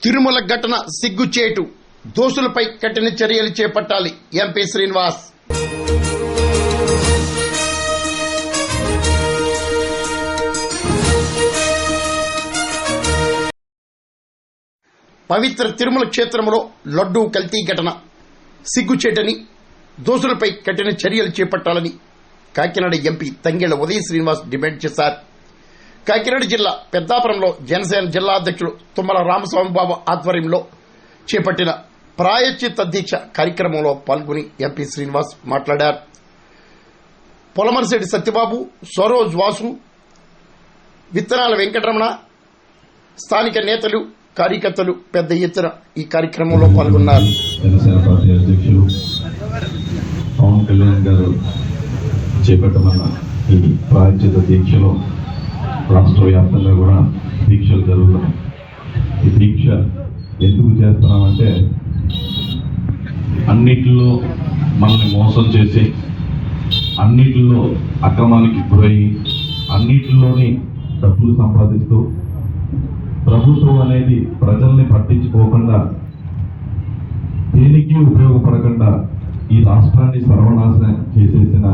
తిరుమల ఘటన సిగ్గుచేటు, దోషులపై కఠిన చర్యలు చేపట్టాలి ఎంపీ శ్రీనివాస్. పవిత్ర తిరుమల క్షేత్రంలో లడ్డూ కల్తీ ఘటన సిగ్గుచేటని, దోషులపై కఠిన చర్యలు చేపట్టాలని కాకినాడ ఎంపీ తంగెళ్ల ఉదయ శ్రీనివాస్ డిమాండ్ చేశారు. కాకినాడ జిల్లా పెద్దాపురంలో జనసేన జిల్లా అధ్యక్షులు తుమ్మల రామస్వామిబాబు ఆధ్వర్యంలో చేపట్టిన ప్రాయశ్చిత్త దీక్ష కార్యక్రమంలో పాల్గొని ఎంపీ శ్రీనివాస్ మాట్లాడారు. పొలమరిశెట్టి సత్యబాబు, సరోజ్ వాసు, విత్తనాల వెంకటరమణ, స్థానిక నేతలు, కార్యకర్తలు పెద్ద ఎత్తున ఈ కార్యక్రమంలో పాల్గొన్నారు. జనసేన పార్టీ అధ్యక్షులు పవన్ కళ్యాణ్ గారు చేపట్టమన్న ఈ ప్రాయశ్చిత్త దీక్షలో రాష్ట్ర వ్యాప్తంగా కూడా దీక్షలు జరుగుతున్నాయి. ఈ దీక్ష ఎందుకు చేస్తున్నామంటే అన్నిటిలో మనల్ని మోసం చేసి, అన్నిటిలో అక్రమానికి గురయ్యి, అన్నిటిలోని డబ్బులు సంపాదిస్తూ ప్రభుత్వం అనేది ప్రజల్ని పట్టించుకోకుండా, దేనికి ఉపయోగపడకుండా ఈ రాష్ట్రాన్ని సర్వనాశనం చేసేసిన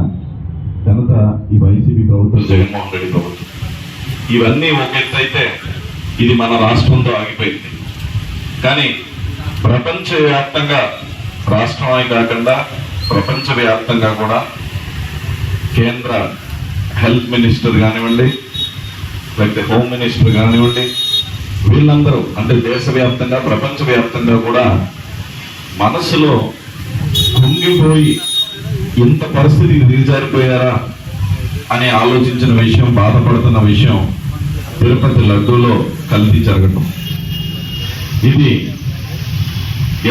ఘనత ఈ వైసీపీ ప్రభుత్వం, జగన్మోహన్ రెడ్డి ప్రభుత్వం. ఇవన్నీ ఒక ఎత్తు అయితే ఇది మన రాష్ట్రంతో ఆగిపోయింది. కానీ ప్రపంచవ్యాప్తంగా, రాష్ట్రమే కాకుండా ప్రపంచవ్యాప్తంగా కూడా కేంద్ర హెల్త్ మినిస్టర్ కానివ్వండి, లేకపోతే హోమ్ మినిస్టర్ కానివ్వండి, వీళ్ళందరూ అంటే దేశవ్యాప్తంగా ప్రపంచవ్యాప్తంగా కూడా మనసులో కుంగిపోయి ఇంత పరిస్థితికి దిగజారిపోయారా అని ఆలోచించిన విషయం, బాధపడుతున్న విషయం తిరుపతి లడ్డూలో కల్తీ జరగటం. ఇది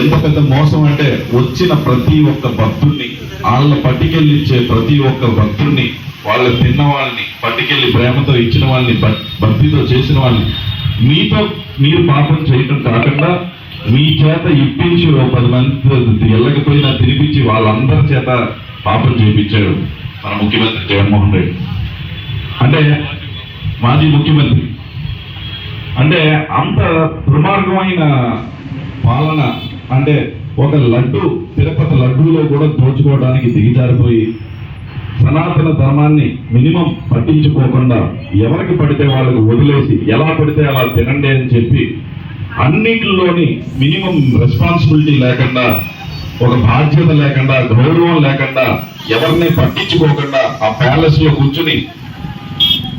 ఎంత పెద్ద మోసం అంటే వచ్చిన ప్రతి ఒక్క భక్తుడిని, వాళ్ళ పట్టుకెళ్ళిచ్చే ప్రతి ఒక్క భక్తుడిని, వాళ్ళు తిన్న వాళ్ళని పట్టుకెళ్ళి ప్రేమతో ఇచ్చిన వాళ్ళని, భక్తితో చేసిన వాళ్ళని, మీతో మీరు పాపం చేయటం కాకుండా మీ చేత ఇప్పించి 10 మంది వెళ్ళకపోయినా తినిపించి వాళ్ళందరి చేత పాపం చేయించాడు మన ముఖ్యమంత్రి జగన్మోహన్ రెడ్డి. అంటే మాజీ ముఖ్యమంత్రి అంటే అంత దుర్మార్గమైన పాలన. అంటే ఒక లడ్డు, తిరుపతి లడ్డూలో కూడా దోచుకోవడానికి దిగజారిపోయి సనాతన ధర్మాన్ని మినిమం పట్టించుకోకుండా ఎవరికి పడితే వాళ్ళకు వదిలేసి ఎలా పడితే అలా తినండి అని చెప్పి అన్నిటిలోని మినిమం రెస్పాన్సిబిలిటీ లేకుండా, ఒక బాధ్యత లేకుండా, గౌరవం లేకుండా, ఎవరిని పట్టించుకోకుండా ఆ ప్యాలెస్ లో కూర్చుని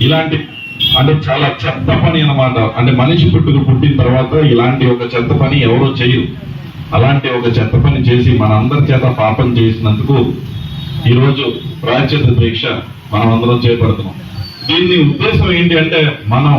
ఇలాంటి అంటే చాలా చెత్త పని అన్నమాట. అంటే మనిషి పుట్టిన తర్వాత ఇలాంటి ఒక చెత్త పని ఎవరో చేయరు. అలాంటి ఒక చెత్త పని చేసి మనందరి చేత పాపం చేసినందుకు ఈరోజు ప్రాయశ్చిత్త దీక్ష మనం అందరం చేపడుతున్నాం. దీని ఉద్దేశం ఏంటి అంటే మనం